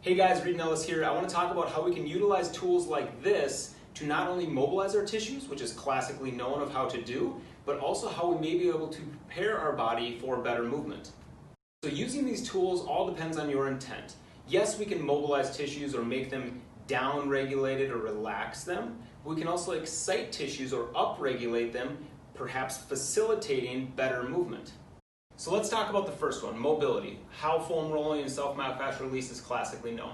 Hey guys, Reed and Ellis here. I want to talk about how we can utilize tools like this to not only mobilize our tissues, which is classically known of how to do, but also how we may be able to prepare our body for better movement. So using these tools all depends on your intent. Yes, we can mobilize tissues or make them down-regulated or relax them. We can also excite tissues or up-regulate them, perhaps facilitating better movement. So let's talk about the first one, mobility. How foam rolling and self-myofascial release is classically known.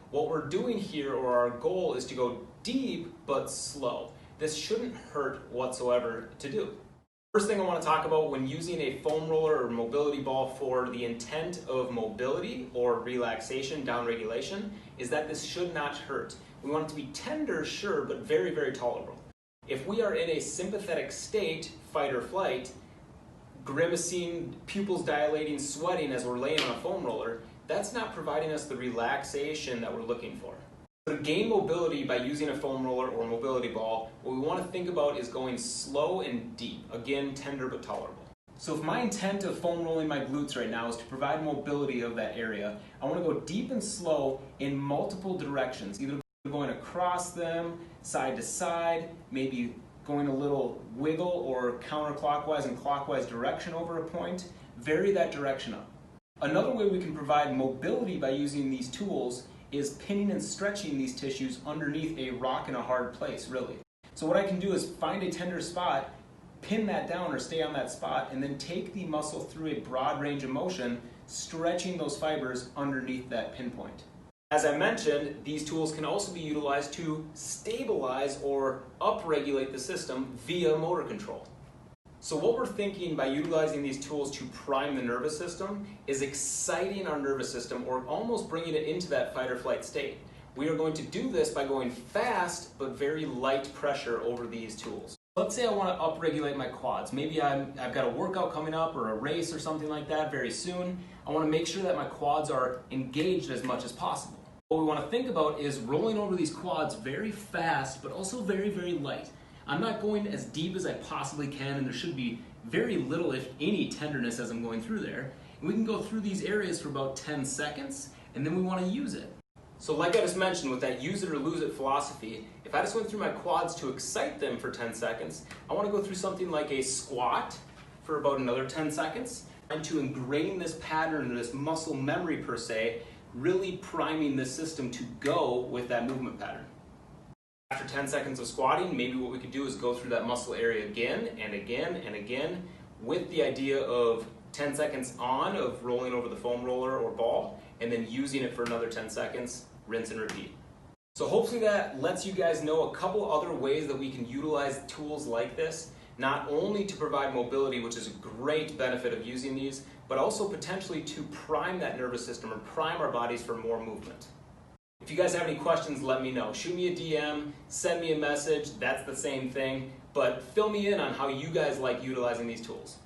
What we're doing here, or our goal, is to go deep but slow. This shouldn't hurt whatsoever to do. First thing I want to talk about when using a foam roller or mobility ball for the intent of mobility or relaxation, down regulation, is that this should not hurt. We want it to be tender, sure, but very, very tolerable. If we are in a sympathetic state, fight or flight, grimacing, pupils dilating, sweating as we're laying on a foam roller, that's not providing us the relaxation that we're looking for. To gain mobility by using a foam roller or mobility ball, what we want to think about is going slow and deep. Again, tender but tolerable. So if my intent of foam rolling my glutes right now is to provide mobility of that area, I want to go deep and slow in multiple directions, either going across them, side to side, maybe going a little wiggle or counterclockwise and clockwise direction over a point. Vary that direction up. Another way we can provide mobility by using these tools is pinning and stretching these tissues underneath a rock in a hard place, really. So what I can do is find a tender spot, pin that down or stay on that spot, and then take the muscle through a broad range of motion, stretching those fibers underneath that pinpoint. As I mentioned, these tools can also be utilized to stabilize or upregulate the system via motor control. So what we're thinking by utilizing these tools to prime the nervous system is exciting our nervous system or almost bringing it into that fight or flight state. We are going to do this by going fast but very light pressure over these tools. Let's say I want to upregulate my quads. Maybe I've got a workout coming up or a race or something like that very soon. I want to make sure that my quads are engaged as much as possible. What we want to think about is rolling over these quads very fast, but also very, very light. I'm not going as deep as I possibly can, and there should be very little, if any, tenderness as I'm going through there. And we can go through these areas for about 10 seconds, and then we want to use it. So like I just mentioned with that use it or lose it philosophy, if I just went through my quads to excite them for 10 seconds, I want to go through something like a squat for about another 10 seconds, and to ingrain this pattern, this muscle memory per se, really priming the system to go with that movement pattern. After 10 seconds of squatting, maybe what we could do is go through that muscle area again and again and again with the idea of 10 seconds on of rolling over the foam roller or ball and then using it for another 10 seconds, rinse and repeat. So hopefully that lets you guys know a couple other ways that we can utilize tools like this, not only to provide mobility, which is a great benefit of using these, but also potentially to prime that nervous system or prime our bodies for more movement. If you guys have any questions, let me know. Shoot me a DM, send me a message, that's the same thing, but fill me in on how you guys like utilizing these tools.